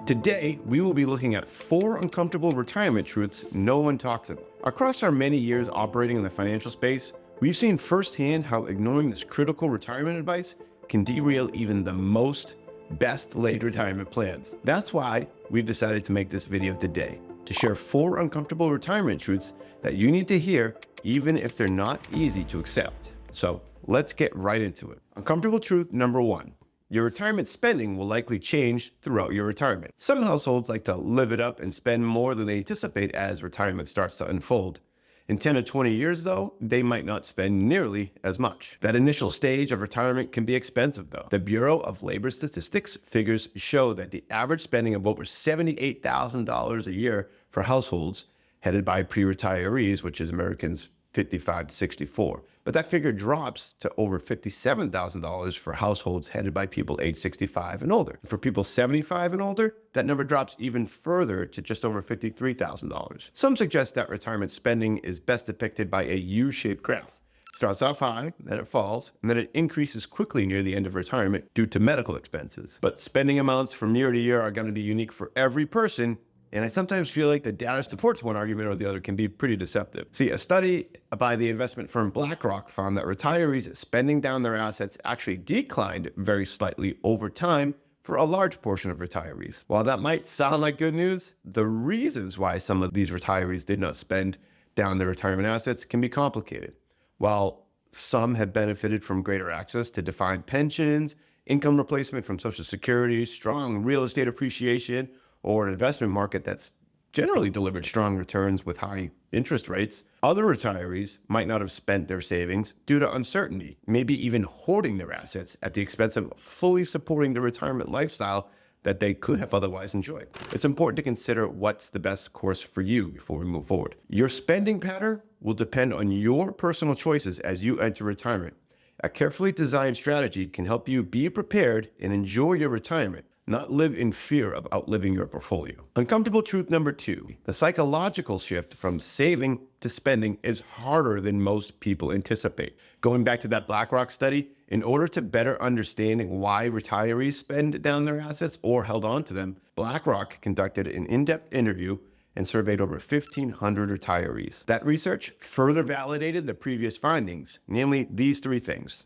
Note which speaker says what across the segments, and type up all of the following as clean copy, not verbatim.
Speaker 1: Today, we will be looking at 4 uncomfortable retirement truths no one talks about. Across our many years operating in the financial space, we've seen firsthand how ignoring this critical retirement advice can derail even the most best-laid retirement plans. That's why we've decided to make this video today, to share 4 uncomfortable retirement truths that you need to hear even if they're not easy to accept. So let's get right into it. Uncomfortable truth number 1. Your retirement spending will likely change throughout your retirement. Some households like to live it up and spend more than they anticipate as retirement starts to unfold. In 10 to 20 years, though, they might not spend nearly as much. That initial stage of retirement can be expensive, though. The Bureau of Labor Statistics figures show that the average spending of over $78,000 a year for households headed by pre-retirees, which is Americans 55 to 64. But that figure drops to over $57,000 for households headed by people age 65 and older. For people 75 and older, that number drops even further to just over $53,000. Some suggest that retirement spending is best depicted by a U-shaped graph. It starts off high, then it falls, and then it increases quickly near the end of retirement due to medical expenses. But spending amounts from year to year are going to be unique for every person, and I sometimes feel like the data supports one argument or the other can be pretty deceptive. See, a study by the investment firm BlackRock found that retirees spending down their assets actually declined very slightly over time for a large portion of retirees. While that might sound like good news, the reasons why some of these retirees did not spend down their retirement assets can be complicated. While some have benefited from greater access to defined pensions, income replacement from Social Security, strong real estate appreciation, or an investment market that's generally delivered strong returns with high interest rates, other retirees might not have spent their savings due to uncertainty, maybe even hoarding their assets at the expense of fully supporting the retirement lifestyle that they could have otherwise enjoyed. It's important to consider what's the best course for you before we move forward. Your spending pattern will depend on your personal choices as you enter retirement. A carefully designed strategy can help you be prepared and enjoy your retirement, not live in fear of outliving your portfolio. Uncomfortable truth number 2. The psychological shift from saving to spending is harder than most people anticipate. Going back to that BlackRock study, in order to better understand why retirees spend down their assets or held on to them, BlackRock conducted an in-depth interview and surveyed over 1,500 retirees. That research further validated the previous findings, namely these 3 things.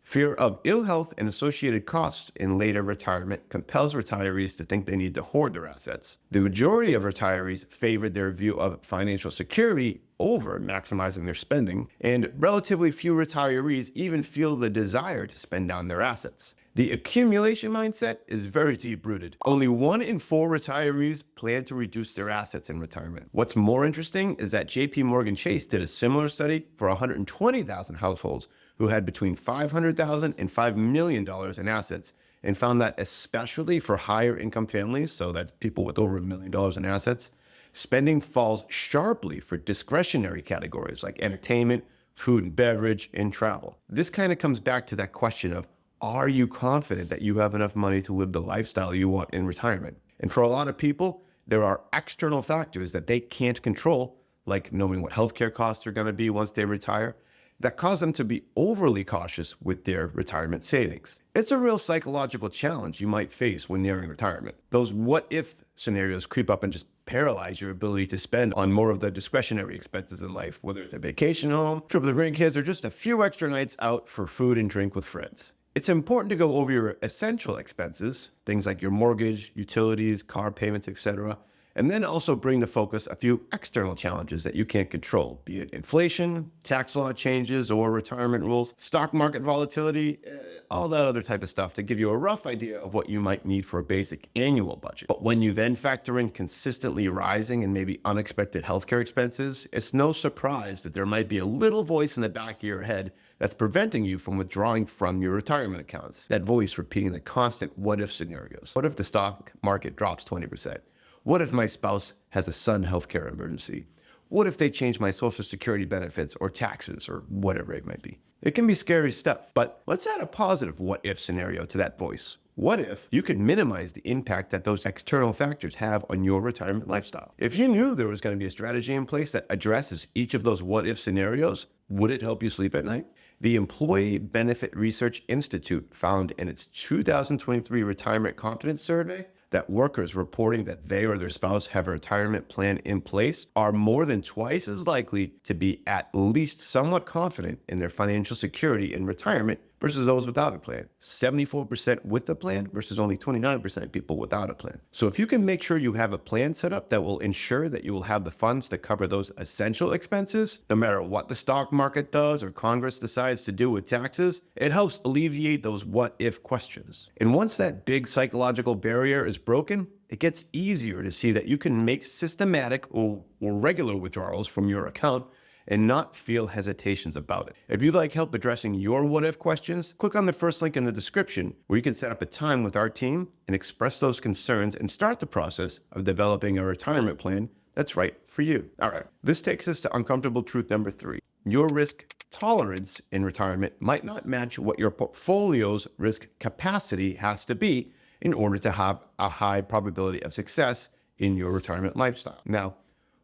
Speaker 1: Fear of ill health and associated costs in later retirement compels retirees to think they need to hoard their assets. The majority of retirees favored their view of financial security over maximizing their spending, and relatively few retirees even feel the desire to spend down their assets. The accumulation mindset is very deep-rooted. Only 1 in 4 retirees plan to reduce their assets in retirement. What's more interesting is that JP Morgan Chase did a similar study for 120,000 households who had between $500,000 and $5 million in assets, and found that especially for higher income families, so that's people with over $1 million in assets, spending falls sharply for discretionary categories like entertainment, food and beverage, and travel. This kind of comes back to that question of, are you confident that you have enough money to live the lifestyle you want in retirement? And for a lot of people, there are external factors that they can't control, like knowing what healthcare costs are going to be once they retire, that cause them to be overly cautious with their retirement savings. It's a real psychological challenge you might face when nearing retirement. Those what-if scenarios creep up and just paralyze your ability to spend on more of the discretionary expenses in life, whether it's a vacation home, trip with the grandkids, or just a few extra nights out for food and drink with friends. It's important to go over your essential expenses, things like your mortgage, utilities, car payments, etc., and then also bring to focus a few external challenges that you can't control, be it inflation, tax law changes, or retirement rules, stock market volatility, all that other type of stuff to give you a rough idea of what you might need for a basic annual budget. But when you then factor in consistently rising and maybe unexpected healthcare expenses, it's no surprise that there might be a little voice in the back of your head that's preventing you from withdrawing from your retirement accounts. That voice repeating the constant what-if scenarios. What if the stock market drops 20%? What if my spouse has a sudden healthcare emergency? What if they change my Social Security benefits or taxes or whatever it might be? It can be scary stuff, but let's add a positive what-if scenario to that voice. What if you could minimize the impact that those external factors have on your retirement lifestyle? If you knew there was going to be a strategy in place that addresses each of those what-if scenarios, would it help you sleep at night? The Employee Benefit Research Institute found in its 2023 Retirement Confidence Survey that workers reporting that they or their spouse have a retirement plan in place are more than twice as likely to be at least somewhat confident in their financial security in retirement versus those without a plan. 74% with a plan versus only 29% of people without a plan. So if you can make sure you have a plan set up that will ensure that you will have the funds to cover those essential expenses, no matter what the stock market does or Congress decides to do with taxes, it helps alleviate those what if questions. And once that big psychological barrier is broken, it gets easier to see that you can make systematic or regular withdrawals from your account and not feel hesitations about it. If you'd like help addressing your what-if questions, click on the first link in the description where you can set up a time with our team and express those concerns and start the process of developing a retirement plan that's right for you. All right, this takes us to uncomfortable truth number 3. Your risk tolerance in retirement might not match what your portfolio's risk capacity has to be in order to have a high probability of success in your retirement lifestyle. Now,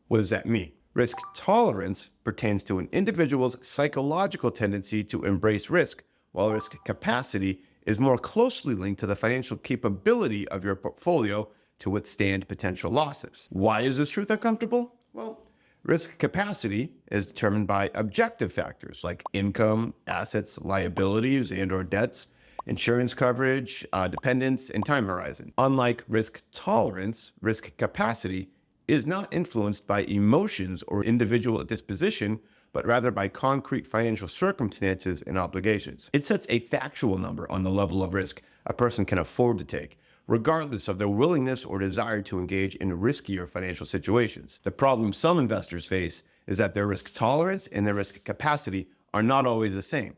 Speaker 1: what does that mean? Risk tolerance pertains to an individual's psychological tendency to embrace risk, while risk capacity is more closely linked to the financial capability of your portfolio to withstand potential losses. Why is this truth uncomfortable? Well, risk capacity is determined by objective factors like income, assets, liabilities, and/or debts, insurance coverage, dependence, and time horizon. Unlike risk tolerance, risk capacity is not influenced by emotions or individual disposition, but rather by concrete financial circumstances and obligations. It sets a factual number on the level of risk a person can afford to take, regardless of their willingness or desire to engage in riskier financial situations. The problem some investors face is that their risk tolerance and their risk capacity are not always the same.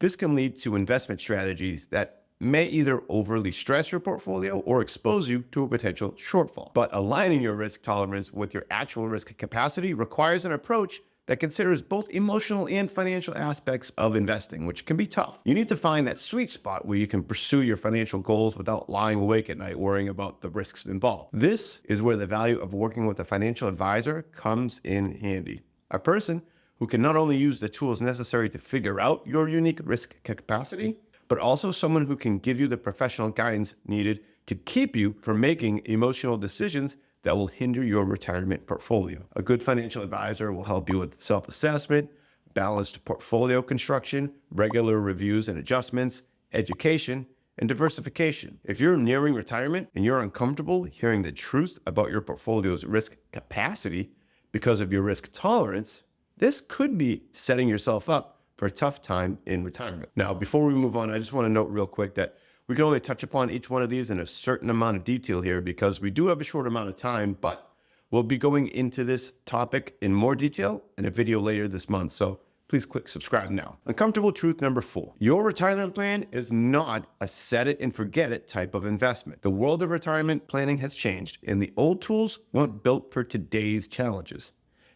Speaker 1: This can lead to investment strategies that may either overly stress your portfolio or expose you to a potential shortfall. But aligning your risk tolerance with your actual risk capacity requires an approach that considers both emotional and financial aspects of investing, which can be tough. You need to find that sweet spot where you can pursue your financial goals without lying awake at night worrying about the risks involved. This is where the value of working with a financial advisor comes in handy. A person who can not only use the tools necessary to figure out your unique risk capacity, but also someone who can give you the professional guidance needed to keep you from making emotional decisions that will hinder your retirement portfolio. A good financial advisor will help you with self-assessment, balanced portfolio construction, regular reviews and adjustments, education, and diversification. If you're nearing retirement and you're uncomfortable hearing the truth about your portfolio's risk capacity because of your risk tolerance, this could be setting yourself up for a tough time in retirement. Now, before we move on, I just want to note real quick that we can only touch upon each one of these in a certain amount of detail here because we do have a short amount of time, but we'll be going into this topic in more detail in a video later this month. So please click subscribe now. Uncomfortable truth number 4. Your retirement plan is not a set it and forget it type of investment. The world of retirement planning has changed, and the old tools weren't built for today's challenges.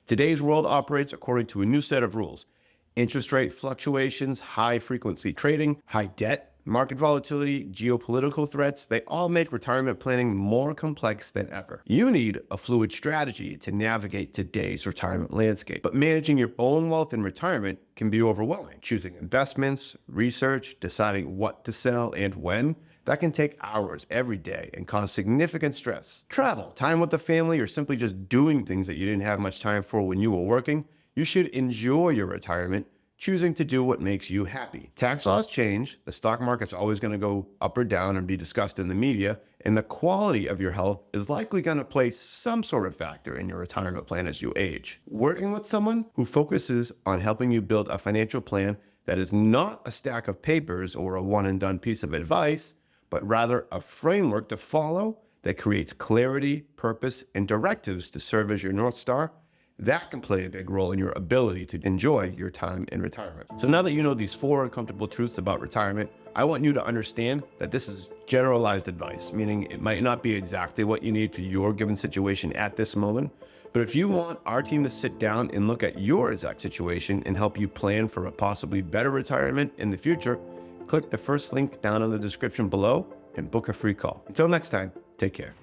Speaker 1: Today's world operates according to a new set of rules. Interest rate fluctuations, high frequency trading, high debt, market volatility, geopolitical threats, they all make retirement planning more complex than ever. You need a fluid strategy to navigate today's retirement landscape. But managing your own wealth in retirement can be overwhelming. Choosing investments, research, deciding what to sell and when, that can take hours every day and cause significant stress. Travel, time with the family, or simply just doing things that you didn't have much time for when you were working, you should enjoy your retirement, choosing to do what makes you happy. Tax laws change, the stock market's always going to go up or down and be discussed in the media, and the quality of your health is likely going to play some sort of factor in your retirement plan as you age. Working with someone who focuses on helping you build a financial plan that is not a stack of papers or a one-and-done piece of advice, but rather a framework to follow that creates clarity, purpose, and directives to serve as your North Star, that can play a big role in your ability to enjoy your time in retirement. So now that you know these 4 uncomfortable truths about retirement, I want you to understand that this is generalized advice, meaning it might not be exactly what you need for your given situation at this moment. But if you want our team to sit down and look at your exact situation and help you plan for a possibly better retirement in the future, click the first link down in the description below and book a free call. Until next time, take care.